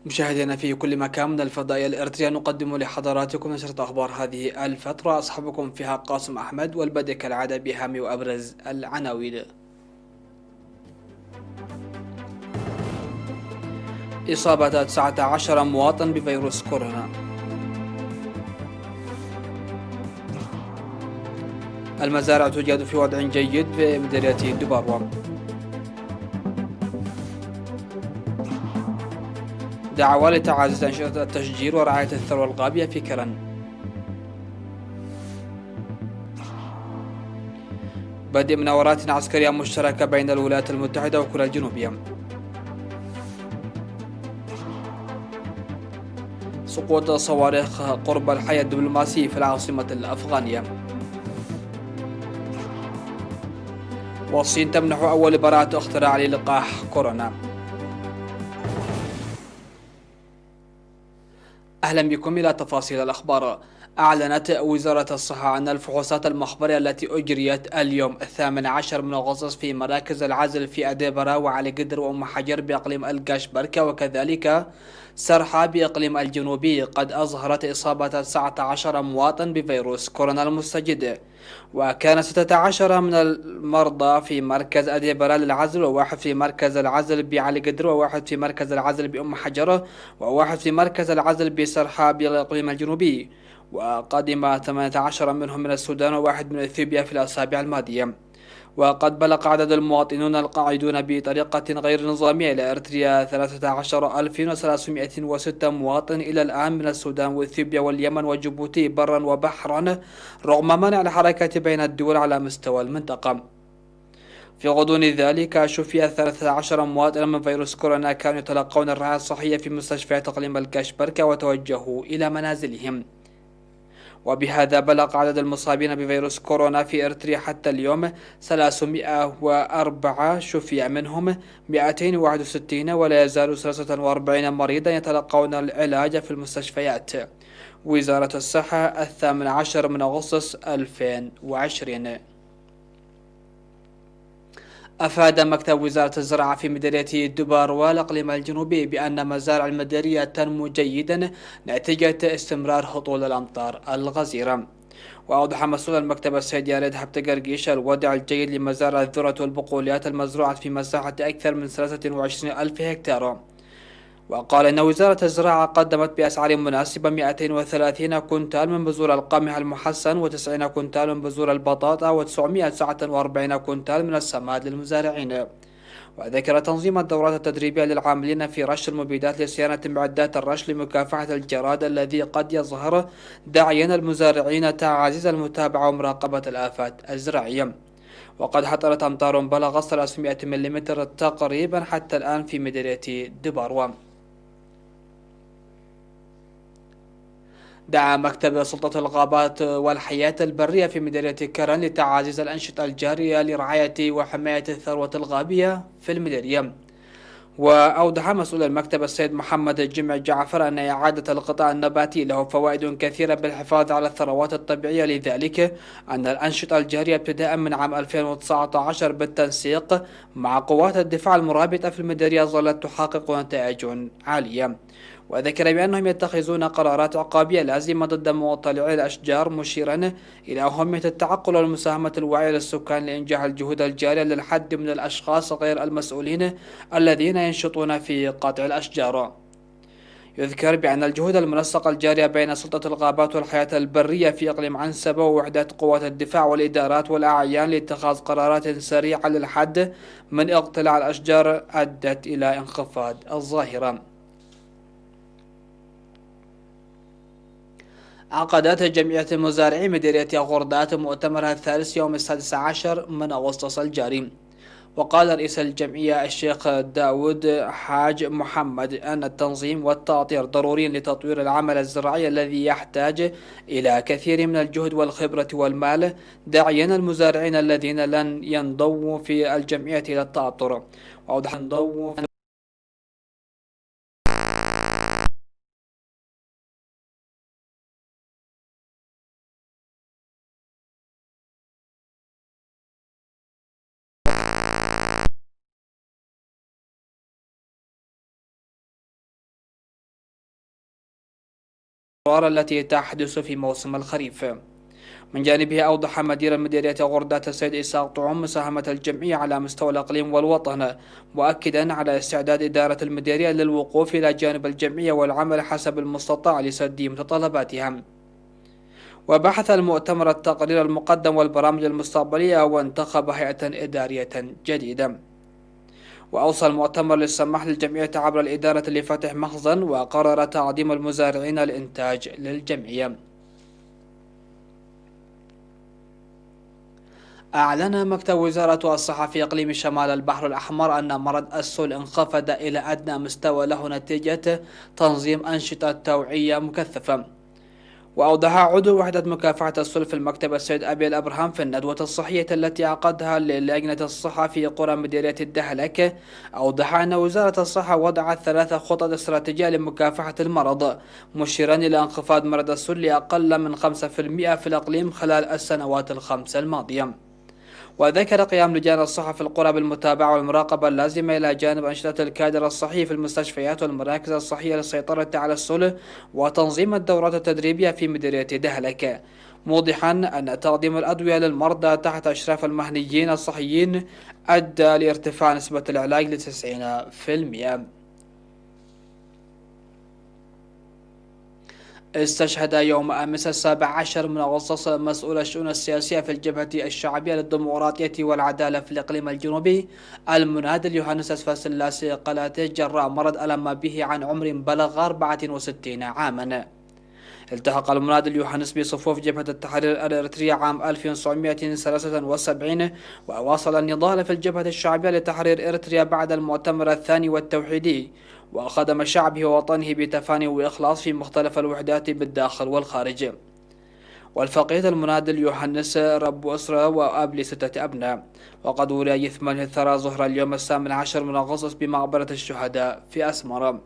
مشاهدينا في كل مكان من الفضائية الإرترية، نقدم لحضراتكم نشرة أخبار هذه الفترة. أصحبكم فيها قاسم أحمد، والبدء كالعادة بأهم وأبرز العناوين. إصابة 19 مواطن بفيروس كورونا. المزارع توجد في وضع جيد في مديرية دبارو. دعوة لتعزيز أنشطة التشجير ورعاية الثروة الغابية في كرن. بدء مناورات عسكرية مشتركة بين الولايات المتحدة وكوريا الجنوبية. سقوط صواريخ قرب الحي الدبلوماسي في العاصمة الأفغانية. والصين تمنح أول براءة اختراع للقاح كورونا. أهلا بكم إلى تفاصيل الأخبار. أعلنت وزارة الصحة أن الفحوصات المخبرية التي أجريت اليوم 18 من أغسطس في مراكز العزل في أديبرا وعلي قدر وأم حجر بإقليم القاشبركة وكذلك سرحة بإقليم الجنوبي قد أظهرت إصابة 19 مواطن بفيروس كورونا المستجد. وكان 16 من المرضى في مركز أديبرا للعزل، وواحد في مركز العزل بعلي قدر، وواحد في مركز العزل بأم حجرة، وواحد في مركز العزل بسرحة بالإقليم الجنوبي. وقدم 18 منهم من السودان وواحد من إثيوبيا في الأسابيع الماضية. وقد بلغ عدد المواطنون القاعدون بطريقة غير نظامية إلى إريتريا 13306 مواطن إلى الآن من السودان وإثيوبيا واليمن وجيبوتي برا وبحرا، رغم منع الحركة بين الدول على مستوى المنطقة. في غضون ذلك شفي 13 مواطنا من فيروس كورونا كانوا يتلقون الرعاية الصحية في مستشفيات إقليم الكاشبركة وتوجهوا إلى منازلهم. وبهذا بلغ عدد المصابين بفيروس كورونا في إريتريا حتى اليوم 304، شفي منهم 261، ولا يزال 43 مريضا يتلقون العلاج في المستشفيات. وزارة الصحة 18 من أغسطس 2020. أفاد مكتب وزارة الزراعة في مديرية دبار والإقليم الجنوبي بأن مزارع المديرية تنمو جيدا نتيجة استمرار هطول الأمطار الغزيرة. وأوضح مسؤول المكتب السيد ياريد حبتقرقيش الوضع الجيد لمزارع الذرة والبقوليات المزروعة في مساحة أكثر من 23 ألف هكتار. وقال إن وزارة الزراعة قدمت بأسعار مناسبة 230 كنتال من بذور القمح المحسن و90 كنتال من بذور البطاطا و949 كنتال من السماد للمزارعين. وذكر تنظيم الدورات التدريبية للعاملين في رش المبيدات لصيانة معدات الرش لمكافحة الجراد الذي قد يظهر، داعيا المزارعين تعزيز المتابعة ومراقبة الآفات الزراعية. وقد حطرت أمطار بلغت 300 ملم تقريبا حتى الآن في مديرية دبارو. دعا مكتب سلطة الغابات والحياة البرية في مديرية كرن لتعزيز الأنشطة الجارية لرعاية وحماية الثروة الغابية في المديرية. وأوضح مسؤول المكتب السيد محمد الجمع جعفر أن إعادة الغطاء النباتي له فوائد كثيرة بالحفاظ على الثروات الطبيعية، لذلك أن الأنشطة الجارية ابتداء من عام 2019 بالتنسيق مع قوات الدفاع المرابطة في المديرية ظلت تحقق نتائج عالية. وذكر بأنهم يتخذون قرارات عقابية لازمة ضد مطلعي الأشجار، مشيرا إلى أهمية التعقل والمساهمة الواعية للسكان لإنجاح الجهود الجارية للحد من الأشخاص غير المسؤولين الذين ينشطون في قطع الأشجار. يذكر بأن الجهود المنسقة الجارية بين سلطة الغابات والحياة البرية في إقليم عنسبة ووحدات قوات الدفاع والإدارات والأعيان لاتخاذ قرارات سريعة للحد من اقتلاع الأشجار أدت إلى انخفاض الظاهرة. عقدت جمعية المزارعين مديرية غردات مؤتمرها الثالث يوم 16 من أغسطس الجاري. وقال رئيس الجمعية الشيخ داود حاج محمد أن التنظيم والتأطير ضروري لتطوير العمل الزراعي الذي يحتاج إلى كثير من الجهد والخبرة والمال، داعيا المزارعين الذين لن ينضووا في الجمعية إلى التأطر. وأوضح التي تحدث في موسم الخريف. من جانبه أوضح مدير المديرية غردة السيد إسحاق طعم مساهمة الجمعية على مستوى الإقليم والوطن، مؤكدا على استعداد إدارة المديرية للوقوف إلى جانب الجمعية والعمل حسب المستطاع لسد متطلباتها. وبحث المؤتمر التقرير المقدم والبرامج المستقبلية، وانتخب هيئة إدارية جديدة. وأوصى المؤتمر للسماح للجمعية عبر الإدارة لفتح مخزن، وقرر تعظيم المزارعين الإنتاج للجمعية. أعلن مكتب وزارة الصحة في إقليم شمال البحر الأحمر أن مرض السل انخفض إلى أدنى مستوى له نتيجة تنظيم أنشطة توعية مكثفة. وأوضح عضو وحدة مكافحة السل في المكتب السيد أبي الأبرهام في الندوة الصحية التي عقدها للجنة الصحة في قرى مديرية الدهلك، أوضح أن وزارة الصحة وضعت 3 خطط استراتيجية لمكافحة المرض، مشيرا إلى انخفاض مرض السل لأقل من 5% في الإقليم خلال السنوات ال5 الماضية. وذكر قيام لجان الصحة في القرى بالمتابعة والمراقبة اللازمة إلى جانب أنشطة الكادر الصحي في المستشفيات والمراكز الصحية للسيطرة على السل وتنظيم الدورات التدريبية في مديرية دهلك، موضحا أن تقديم الأدوية للمرضى تحت إشراف المهنيين الصحيين أدى لارتفاع نسبة العلاج ل90%. استشهد يوم أمس 17 من أغسطس مسؤول الشؤون السياسية في الجبهة الشعبية للديمقراطية والعدالة في الإقليم الجنوبي المنادل يوهانس سفاسلاسي قلاته جراء مرض ألم به عن عمر بلغ 64 عاما. التحق المنادل يوهانس بصفوف جبهة التحرير الإريترية عام 1973، وواصل النضال في الجبهة الشعبية لتحرير إريتريا بعد المؤتمر الثاني والتوحيدي، وخدم شعبه ووطنه بتفاني وإخلاص في مختلف الوحدات بالداخل والخارج. والفقيد المنادل يوهانس رب أسرة وأب ل6 أبناء، وقد ولي يثمن الثرى ظهر اليوم 18 من أغسطس بمقبرة الشهداء في أسمرة.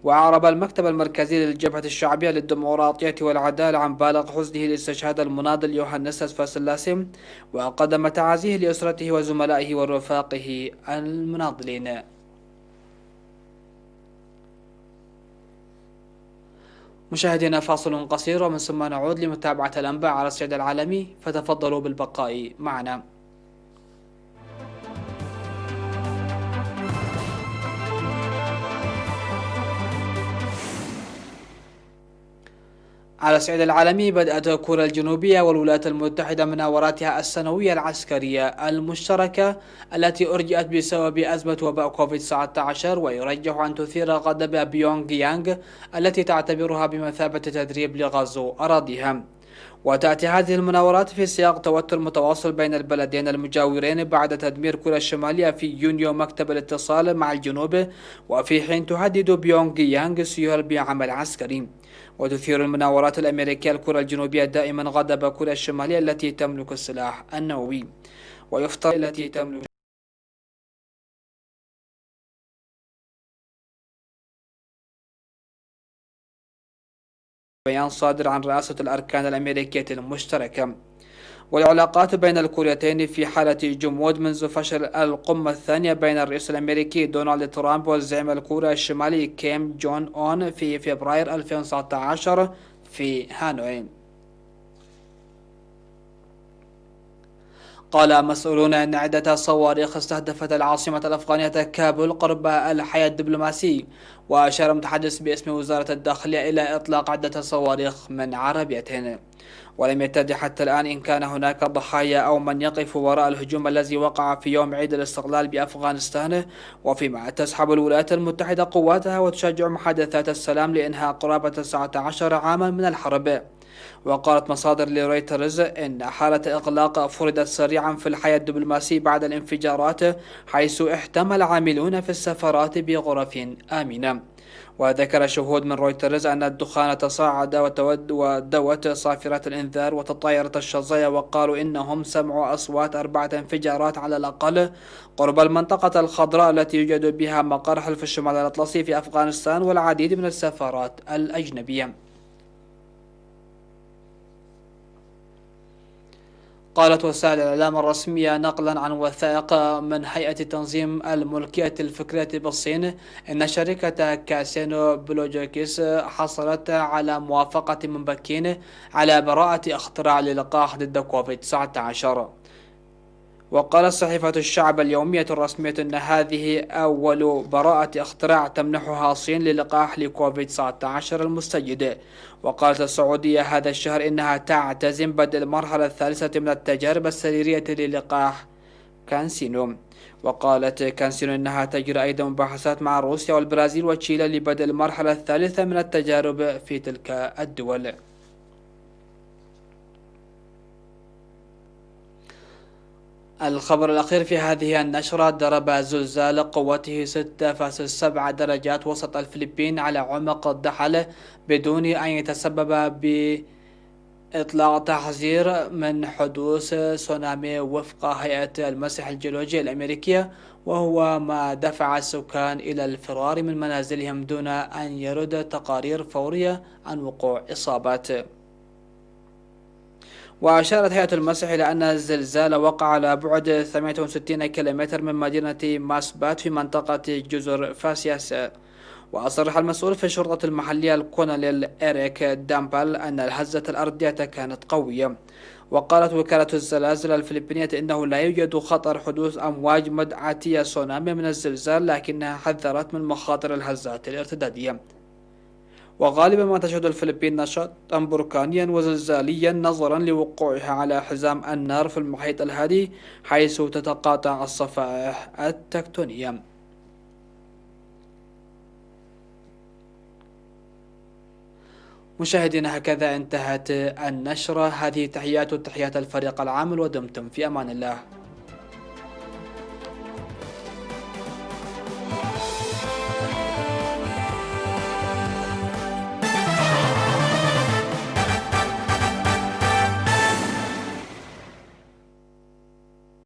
وأعرب المكتب المركزي للجبهة الشعبية للديمقراطية والعدالة عن بالغ حزنه لاستشهاد المناضل يوهانس سفاسلاسي، وقدم تعازيه لأسرته وزملائه ورفاقه المناضلين. مشاهدينا، فاصل قصير ومن ثم نعود لمتابعة الأنباء على الصعيد العالمي، فتفضلوا بالبقاء معنا. على الصعيد العالمي، بدأت كوريا الجنوبية والولايات المتحدة مناوراتها السنوية العسكرية المشتركة التي أرجئت بسبب أزمة وباء كوفيد-19، ويرجح أن تثير غضب بيونغ يانغ التي تعتبرها بمثابة تدريب لغزو أراضيها. وتأتي هذه المناورات في سياق توتر متواصل بين البلدين المجاورين بعد تدمير كوريا الشمالية في يونيو مكتب الاتصال مع الجنوب، وفي حين تهدد بيونغ يانغ سيول بعمل عسكري. وتثير المناورات الأمريكية الكوريا الجنوبية دائما غضب كوريا الشمالية التي تملك السلاح النووي، ويفترض التي تملك بيان صادر عن رئاسة الأركان الأمريكية المشتركة. والعلاقات بين الكوريتين في حالة جمود منذ فشل القمة الثانية بين الرئيس الأمريكي دونالد ترامب والزعيم الكوري الشمالي كيم جون أون في فبراير 2019 في هانوي. قال مسؤولون أن عدة صواريخ استهدفت العاصمة الأفغانية كابول قرب الحي الدبلوماسي، وأشار متحدث باسم وزارة الداخلية إلى إطلاق عدة صواريخ من عربية. ولم يتضح حتى الآن إن كان هناك ضحايا أو من يقف وراء الهجوم الذي وقع في يوم عيد الاستقلال بأفغانستان، وفيما تسحب الولايات المتحدة قواتها وتشجع محادثات السلام لإنهاء قرابة 19 عاما من الحرب. وقالت مصادر لرويترز إن حالة إغلاق فرضت سريعا في الحي الدبلوماسي بعد الانفجارات، حيث احتمل عاملون في السفارات بغرف آمنة. وذكر شهود من رويترز أن الدخان تصاعد ودوت صافرات الإنذار وتطايرت الشظايا، وقالوا إنهم سمعوا أصوات 4 انفجارات على الأقل قرب المنطقة الخضراء التي يوجد بها مقر حلف الشمال الأطلسي في أفغانستان والعديد من السفارات الأجنبية. قالت وسائل الإعلام الرسمية نقلا عن وثائق من هيئة تنظيم الملكية الفكرية بالصين إن شركة كاسينو بلوجيكس حصلت على موافقة من بكين على براءة اختراع للقاح ضد كوفيد 19. وقالت صحيفة الشعب اليومية الرسمية أن هذه أول براءة اختراع تمنحها الصين للقاح لكوفيد 19 المستجد. وقالت السعودية هذا الشهر إنها تعتزم بدء المرحلة الثالثة من التجارب السريرية للقاح كانسينو. وقالت كانسينو إنها تجري أيضا مباحثات مع روسيا والبرازيل وتشيلي لبدء المرحلة الثالثة من التجارب في تلك الدول. الخبر الأخير في هذه النشرة: ضرب زلزال قوته 6.7 درجات وسط الفلبين على عمق الضحل بدون أن يتسبب بإطلاق تحذير من حدوث تسونامي وفق هيئة المسح الجيولوجية الأمريكية، وهو ما دفع السكان إلى الفرار من منازلهم دون أن يرد تقارير فورية عن وقوع إصابات. وأشارت هيئة المسح إلى أن الزلزال وقع على بعد 68 كيلومتر من مدينة ماسبات في منطقة جزر فاسياس. وأصرح المسؤول في الشرطة المحلية الكولونيل إريك دامبل أن الهزة الأرضية كانت قوية. وقالت وكالة الزلازل الفلبينية إنه لا يوجد خطر حدوث أمواج مدعاتية تسونامي من الزلزال، لكنها حذرت من مخاطر الهزات الارتدادية. وغالبا ما تشهد الفلبين نشاطا بركانيا وزلزاليا نظرا لوقوعها على حزام النار في المحيط الهادي، حيث تتقاطع الصفائح التكتونية. مشاهدينا، هكذا انتهت النشرة. هذه تحيات الفريق العامل، ودمتم في أمان الله.